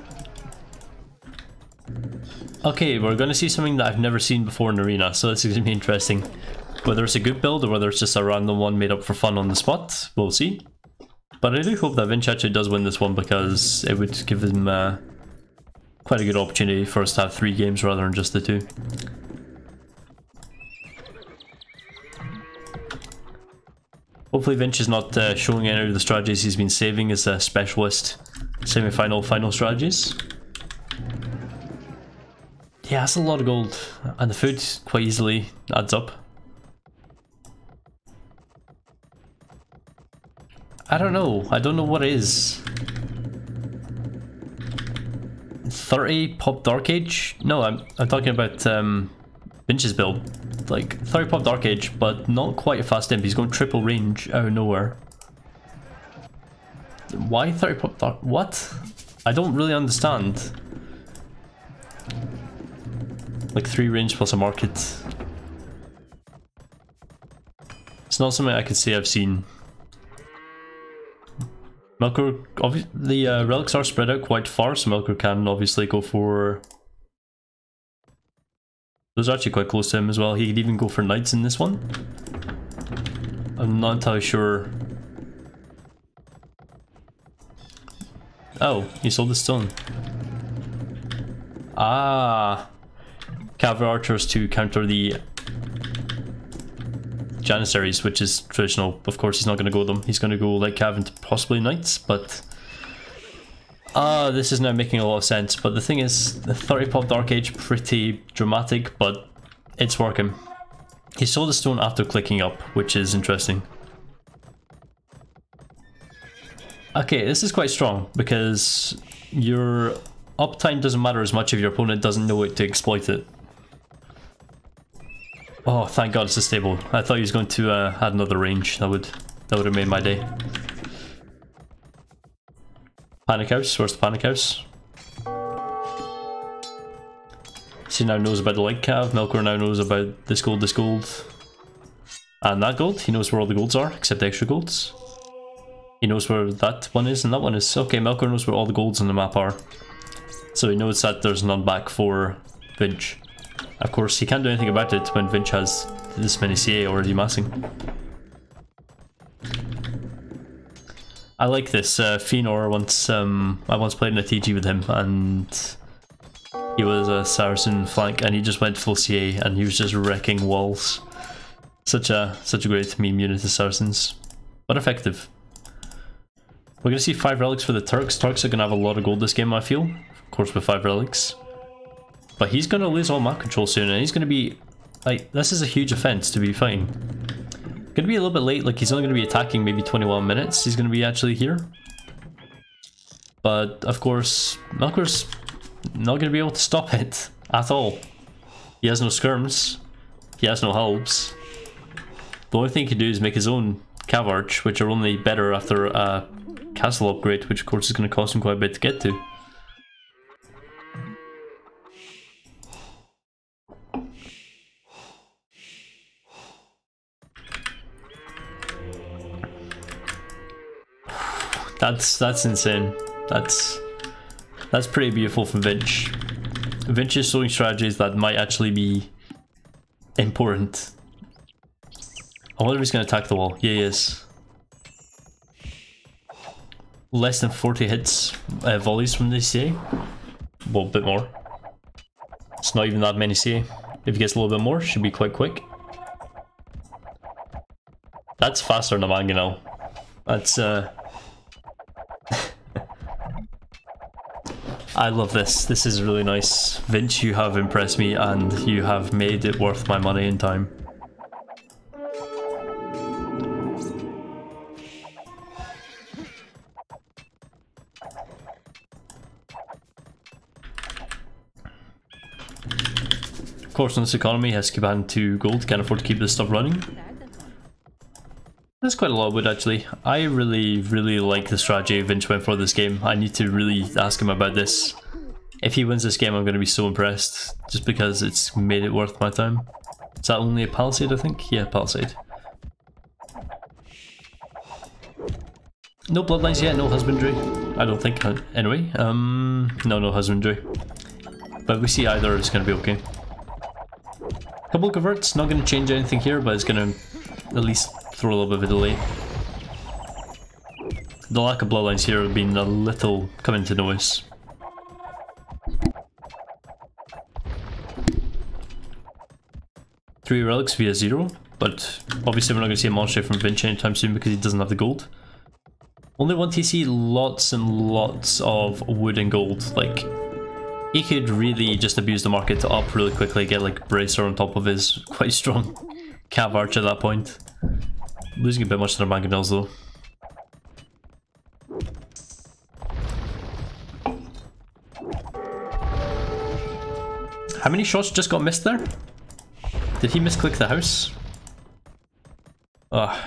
Okay, we're going to see something that I've never seen before in Arena, so this is going to be interesting. Whether it's a good build or whether it's just a random one made up for fun on the spot, we'll see. But I do hope that Vinch actually does win this one because it would give him quite a good opportunity for us to have 3 games rather than just the 2. Hopefully Vinch is not showing any of the strategies he's been saving as a specialist semi-final final strategies. Yeah, that's a lot of gold, and the food quite easily adds up. I don't know what it is. 30 pop Dark Age? No, I'm talking about Vinch's build. Like 30 pop Dark Age, but not quite a fast imp. He's going triple range out of nowhere. Why 30 pop Dark? What? I don't really understand. Like 3 range plus a market. It's not something I could say I've seen. Melkor, the relics are spread out quite far, so Melkor can obviously go for... Those are actually quite close to him as well. He could even go for knights in this one. I'm not entirely sure. Oh, he sold the stone. Ah, cavalry archers to counter the Janissaries, which is traditional. Of course, he's not going to go them. He's going to go like Cav and possibly knights, but this is now making a lot of sense. But the thing is, the 30 pop Dark Age, pretty dramatic, but it's working. He sold the stone after clicking up, which is interesting. Okay, this is quite strong because your uptime doesn't matter as much if your opponent doesn't know it to exploit it. Oh, thank God it's a stable. I thought he was going to add another range. That would have made my day. Panic House. Where's the Panic House? He now knows about the light cav. Melkor now knows about this gold, and that gold. He knows where all the golds are, except the extra golds. He knows where that one is and that one is. Okay, Melkor knows where all the golds on the map are. So he knows that there's none back for Vinch. Of course, he can't do anything about it when Vinch has this many CA already amassing. I like this. Fëanor once, I once played in a TG with him, and he was a Saracen flank, and he just went full CA, and he was just wrecking walls. Such a great meme unit to Saracens, but effective. We're gonna see 5 relics for the Turks. Turks are gonna have a lot of gold this game, I feel. Of course, with 5 relics. But he's gonna lose all map control soon, and he's gonna be like, this is a huge offense to be fighting. Gonna be a little bit late, like he's only gonna be attacking maybe 21 minutes. He's gonna be actually here. But of course, Melkor's not gonna be able to stop it at all. He has no skirms. He has no helps. The only thing he can do is make his own cav arch, which are only better after a castle upgrade, which of course is going to cost him quite a bit to get to. That's insane. That's pretty beautiful from Vinch. Vinch is showing strategies that might actually be important. I wonder if he's going to attack the wall. Yeah, he is. Less than 40 hits, volleys from the CA. Well, a bit more. It's not even that many CA. If he gets a little bit more, should be quite quick. That's faster than a mangonel. That's I love this. This is really nice. Vinch, you have impressed me and you have made it worth my money and time. Of course, in this economy, he has to keep adding 2 gold, can't afford to keep this stuff running. That's quite a lot of wood, actually. I really like the strategy Vinch went for this game. I need to really ask him about this. If he wins this game, I'm going to be so impressed, just because it's made it worth my time. Is that only a palisade, I think? Yeah, palisade. No bloodlines yet, no husbandry. I don't think, anyway. No husbandry. But we see either, it's going to be okay. Couple of converts, not going to change anything here, but it's going to at least throw a little bit of a delay. The lack of bloodlines here have been a little coming to notice. Three relics via 0, but obviously we're not going to see a monster from Vinch anytime soon because he doesn't have the gold. Only 1 TC, lots and lots of wood and gold. Like, he could really just abuse the market to up really quickly, get like Bracer on top of his quite strong cav arch at that point. Losing a bit much to their mangonels though. How many shots just got missed there? Did he misclick the house? Ugh.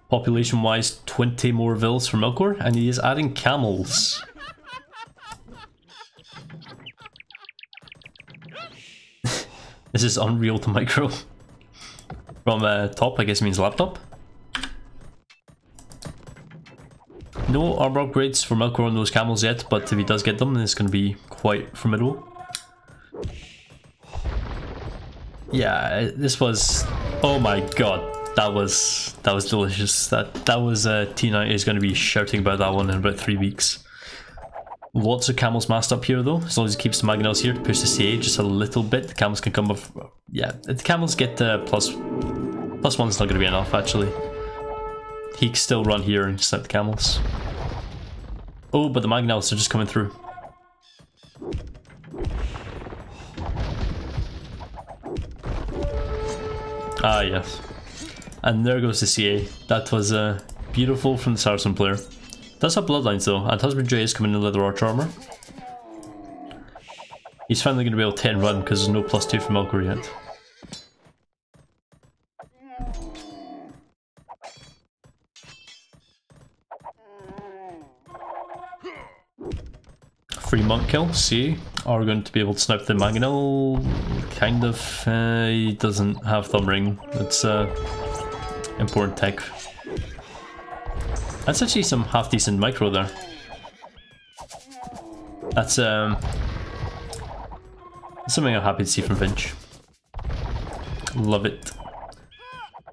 Population wise, 20 more vills for Melkor, and he is adding camels. This is unreal to micro. From top, I guess it means laptop. No armor upgrades for Melkor on those camels yet, but if he does get them, then it's going to be quite formidable. Yeah, this was... oh my god, that was delicious. That was T9 is going to be shouting about that one in about 3 weeks. Lots of camels massed up here though, as long as he keeps the mangonels here to push the CA just a little bit. The camels can come up. Yeah, if the camels get plus one's not going to be enough actually. He can still run here and just let the camels. Oh, but the mangonels are just coming through. Ah yes, and there goes the CA. That was beautiful from the Saracen player. Does have bloodlines though, and Husbandry is coming in leather arch armor. He's finally going to be able to 10 run because there's no +2 from Melkor yet. Free monk kill, see? Are going to be able to snipe the Mangonel? Kind of. He doesn't have thumb ring. It's important tech. That's actually some half decent micro there. That's something I'm happy to see from Vinch. Love it.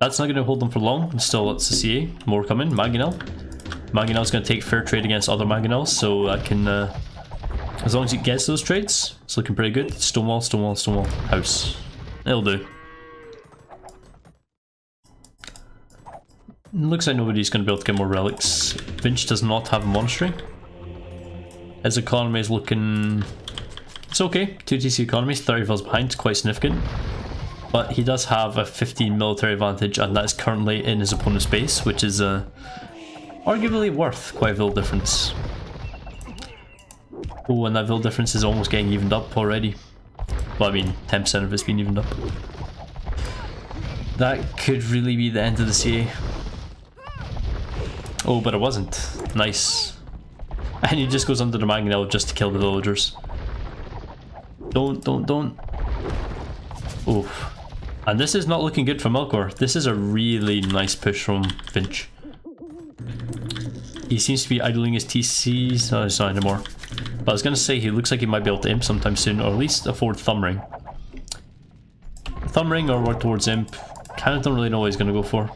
That's not going to hold them for long. Still lots of CA. More coming. Mangonel. Mangonel's going to take fair trade against other Mangonels, so I can... as long as he gets those trades, it's looking pretty good. Stonewall, Stonewall, Stonewall. House. It'll do. Looks like nobody's going to be able to get more relics. Vinch does not have a monastery. His economy is looking... It's okay. 2 TC economy, 30 vills behind, quite significant. But he does have a 15 military advantage, and that is currently in his opponent's base, which is arguably worth quite a vill difference. Oh, and that vill difference is almost getting evened up already. Well, I mean, 10% of it's been evened up. That could really be the end of the CA. Oh, but it wasn't. Nice. And he just goes under the Mangonel just to kill the villagers. Don't. Oof. And this is not looking good for Melkor. This is a really nice push from Vinch. He seems to be idling his TCs. No, it's not anymore. But I was going to say he looks like he might be able to imp sometime soon, or at least afford thumb ring. Thumb ring or work towards imp. Kind of don't really know what he's going to go for.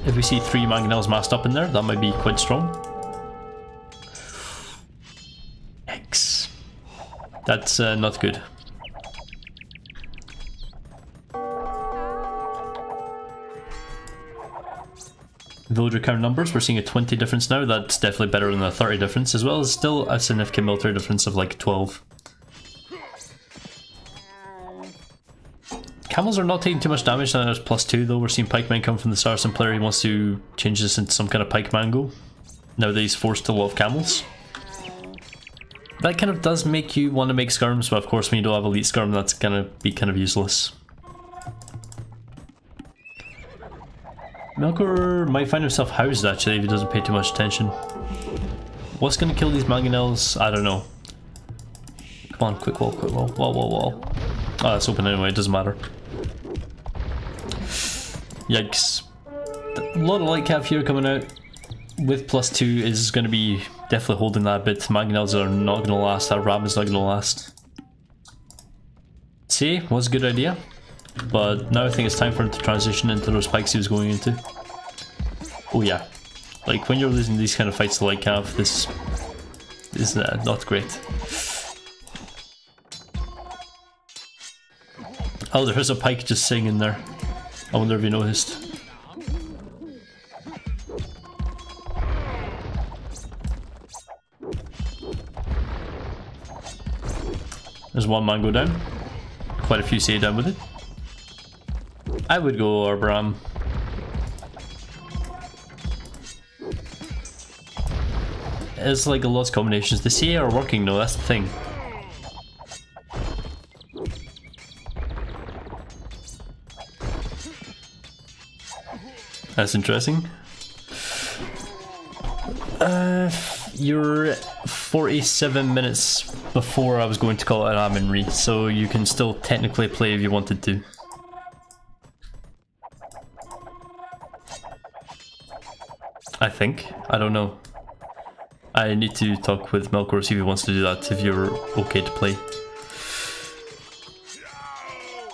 If we see 3 Mangonels massed up in there, that might be quite strong. X. That's not good. Villager count numbers, we're seeing a 20 difference now. That's definitely better than a 30 difference, as well as still a significant military difference of like 12. Camels are not taking too much damage, now there's +2 though. We're seeing pikemen come from the Saracen player. He wants to change this into some kind of pike mango. Now that he's forced to love camels. That kind of does make you want to make skirms, but of course when you don't have elite skirm, that's gonna be kind of useless. Melkor might find himself housed actually if he doesn't pay too much attention. What's gonna kill these Mangonels? I don't know. Come on, quick wall, quick wall, wall. Oh, it's open anyway, it doesn't matter. Yikes. A lot of light cap here coming out. With +2 is going to be definitely holding that a bit. Mangonels are not going to last, that ram is not going to last. See, was a good idea. But now I think it's time for him to transition into those pikes he was going into. Oh yeah. Like when you're losing these kind of fights to light cap, this is not great. Oh, there's a pike just sitting in there. I wonder if you noticed. There's one mango down. Quite a few CA down with it. I would go Arbram. It's like a lot of combinations. The CA are working though, that's the thing. That's interesting. You're 47 minutes before I was going to call it an Amenry, so you can still technically play if you wanted to. I think. I don't know. I need to talk with Melkor, see if he wants to do that, if you're okay to play.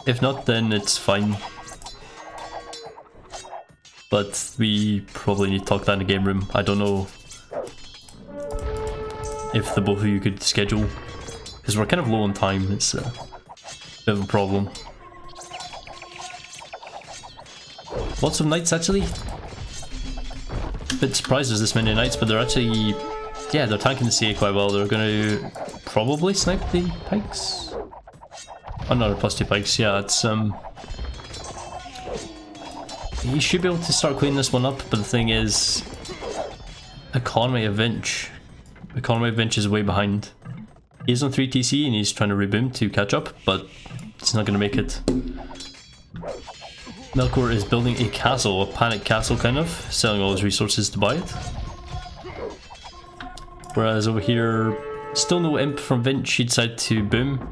If not, then it's fine. But we probably need to talk that in the game room. I don't know if the both of you could schedule, because we're kind of low on time. It's a bit of a problem. Lots of knights actually. Bit surprised there's this many knights, but they're actually, yeah, they're tanking the CA quite well. They're going to probably snipe the pikes. Oh no, they're +2 pikes. Yeah, it's you should be able to start cleaning this one up, but the thing is, economy of Vinch. Economy of Vinch is way behind. He's on 3 TC and he's trying to reboom to catch up, but he's not going to make it. Melkor is building a castle, a panic castle kind of, selling all his resources to buy it. Whereas over here, still no imp from Vinch, he decided to boom.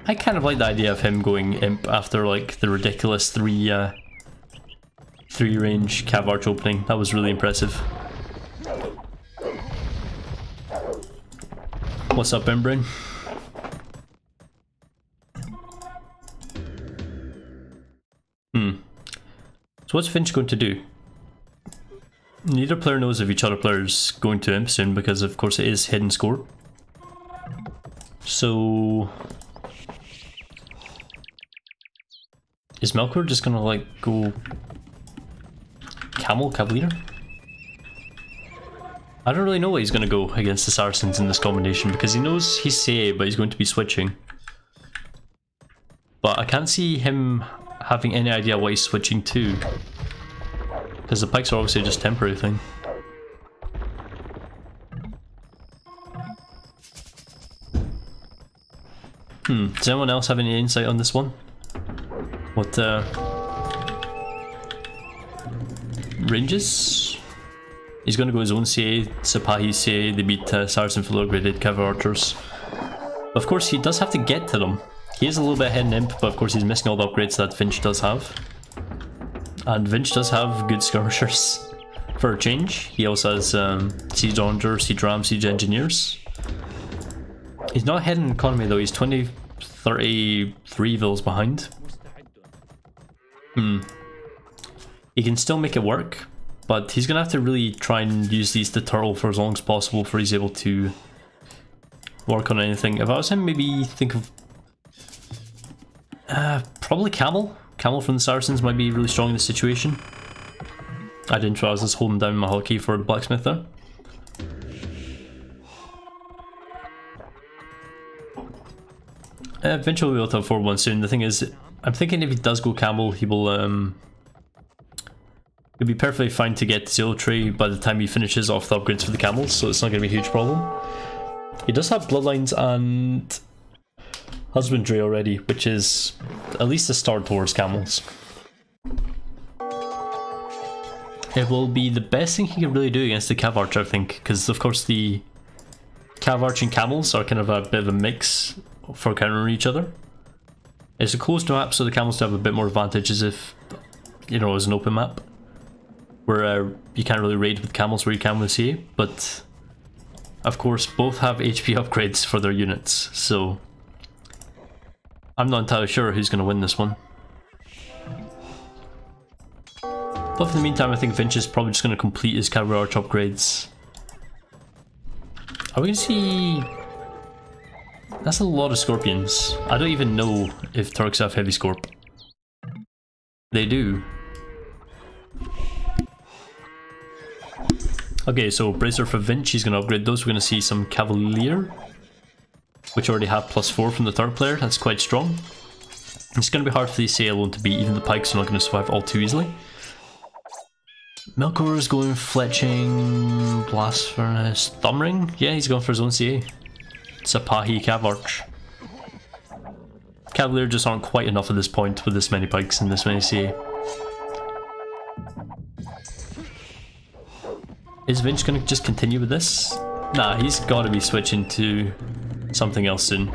I kind of like the idea of him going imp after like the ridiculous three range cav arch opening. That was really impressive. What's up, Embrain? So what's Vinch going to do? Neither player knows if each other player's going to imp soon because of course it is hidden score. So is Melkor just gonna like go Cavalier? I don't really know what he's gonna go against the Saracens in this combination because he knows he's CA but he's going to be switching. But I can't see him having any idea what he's switching to. Because the pikes are obviously just temporary thing. Does anyone else have any insight on this one? What ranges? He's going to go his own CA, Sipahi CA, they beat Saracen full upgraded cav archers. Of course he does have to get to them. He is a little bit ahead in imp, but of course he's missing all the upgrades that Vinch does have. And Vinch does have good skirmishers for a change. He also has siege archers, siege rams, siege engineers. He's not ahead in economy though, he's 33 vills behind. He can still make it work, but he's gonna have to really try and use these to turtle for as long as possible before he's able to work on anything. If I was him, maybe think of probably Camel. Camel from the Saracens might be really strong in this situation. I didn't realize I was holding down my hotkey for blacksmith there. Eventually we'll be able to afford one soon. The thing is, I'm thinking if he does go Camel, he will he'll be perfectly fine to get Zero Tray by the time he finishes off the upgrades for the camels, so it's not going to be a huge problem. He does have bloodlines and husbandry already, which is at least a start towards camels. It will be the best thing he can really do against the cav archer, I think, because of course the cav arch and camels are kind of a bit of a mix for countering each other. It's a closed map, so the camels do have a bit more advantage as if, you know, it's an open map, where you can't really raid with camels where you can with CA, but of course both have HP upgrades for their units, so I'm not entirely sure who's going to win this one. But for the meantime, I think Vinch is probably just going to complete his cavalry arch upgrades. Are we going to see... That's a lot of scorpions. I don't even know if Turks have heavy scorp. They do. Okay, so bracer for Vinch, he's going to upgrade those. We're going to see some Cavalier, which already have +4 from the third player. That's quite strong. It's going to be hard for these CA alone to beat. Even the pikes are not going to survive all too easily. Melkor is going fletching, blast furnace, thumb ring. Yeah, he's going for his own CA. Sipahi cav arch. Cavalier just aren't quite enough at this point with this many pikes and this many CA. Is Vinch going to just continue with this? Nah, he's got to be switching to something else soon.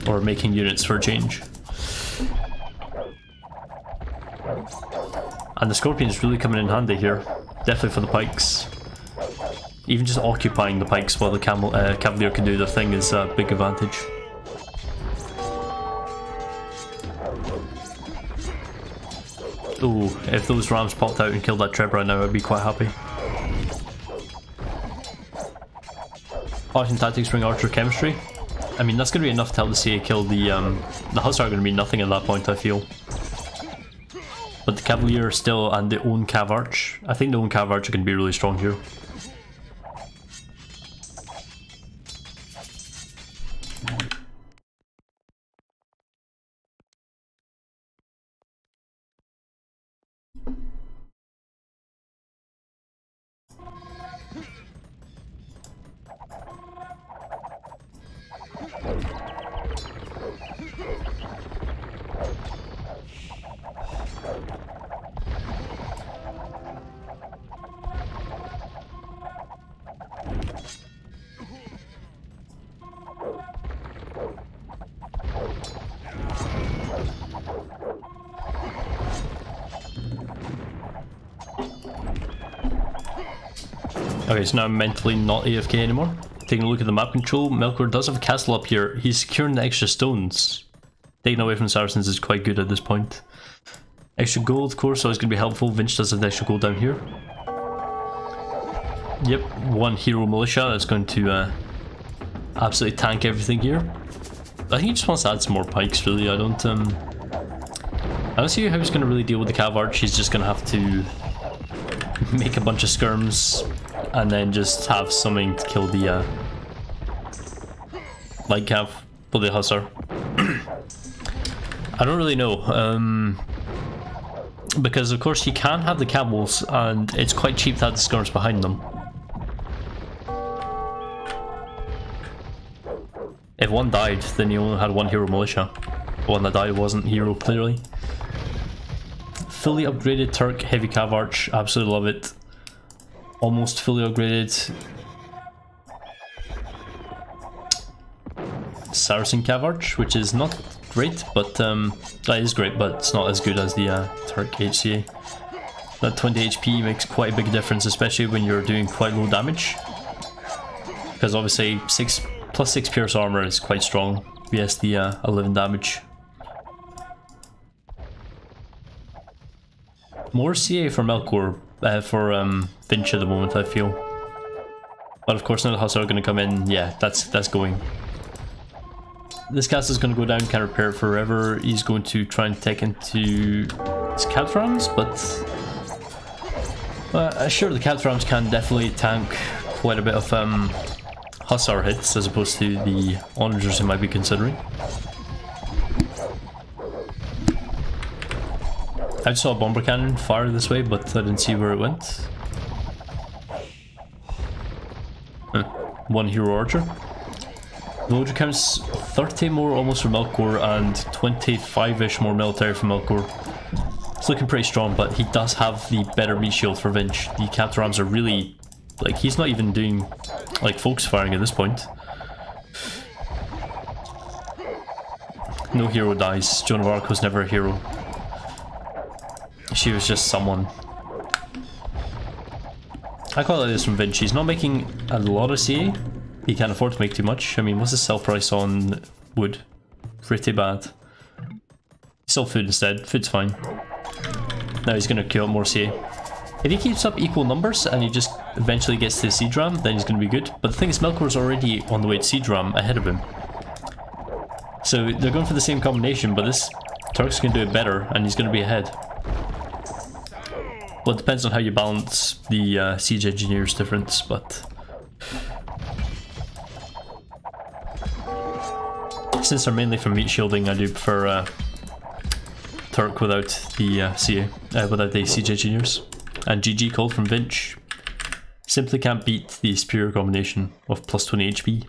Or making units for a change. And the Scorpion's really coming in handy here. Definitely for the pikes. Even just occupying the pikes while the Cavalier can do their thing is a big advantage. Ooh, if those rams popped out and killed that Treb right now, I'd be quite happy. Art and Tactics bring Archer Chemistry. I mean, that's going to be enough to help the CA kill the Hussar are going to be nothing at that point, I feel. But the Cavalier still, and the own Cav Arch. I think the own Cav Arch are going to be really strong here. Okay, so now I'm mentally not AFK anymore. Taking a look at the map control, Melkor does have a castle up here. He's securing the extra stones. Taking away from Saracens is quite good at this point. Extra gold, of course, so it's going to be helpful. Vinch does have the extra gold down here. Yep, one hero militia that's going to absolutely tank everything here. I think he just wants to add some more pikes, really. I don't see how he's going to really deal with the Cav Arch. He's just going to have to make a bunch of skirms and then just have something to kill the light Cav, or the Hussar. I don't really know, because of course you can have the Camels and it's quite cheap to have the skirms behind them. If one died, then you only had one hero militia. The one that died wasn't hero, clearly. Fully upgraded Turk heavy Cav Arch, absolutely love it. Almost fully upgraded Saracen Cav Arch, which is not great, but that is great, but it's not as good as the Turk HCA. That 20 HP makes quite a big difference, especially when you're doing quite low damage. Because obviously plus 6 pierce armor is quite strong, vs the 11 damage. More CA for Melkor, for Vinch at the moment, I feel. But of course now the Hussar are going to come in, yeah, that's going. This castle is going to go down, can't repair it forever. He's going to try and take into his Cathrams, but sure, the Cathrams can definitely tank quite a bit of Hussar hits as opposed to the Onagers he might be considering. I just saw a bomber cannon fire this way, but I didn't see where it went. One hero archer. Villager counts 30 more almost for Melkor and 25-ish more military for Melkor. It's looking pretty strong, but he does have the better meat shield for Vinch. The Cathrams are really, like, he's not even doing like focus firing at this point. No hero dies. Joan of Arc was never a hero. She was just someone. I quite like this from Vinch. He's not making a lot of CA. He can't afford to make too much. I mean, what's the sell price on wood? Pretty bad. Sell food instead. Food's fine. Now he's going to queue up more CA. If he keeps up equal numbers and he just eventually gets to Siege Ram, then he's going to be good. But the thing is, Melkor's already on the way to Siege Ram ahead of him. So they're going for the same combination, but this Turk's going to do it better and he's going to be ahead. Well, it depends on how you balance the Siege Engineer's difference, but since they're mainly from meat shielding, I do prefer Turk without the CA, without the Siege Engineers. And GG called from Vinch. Simply can't beat the superior combination of plus 20 HP.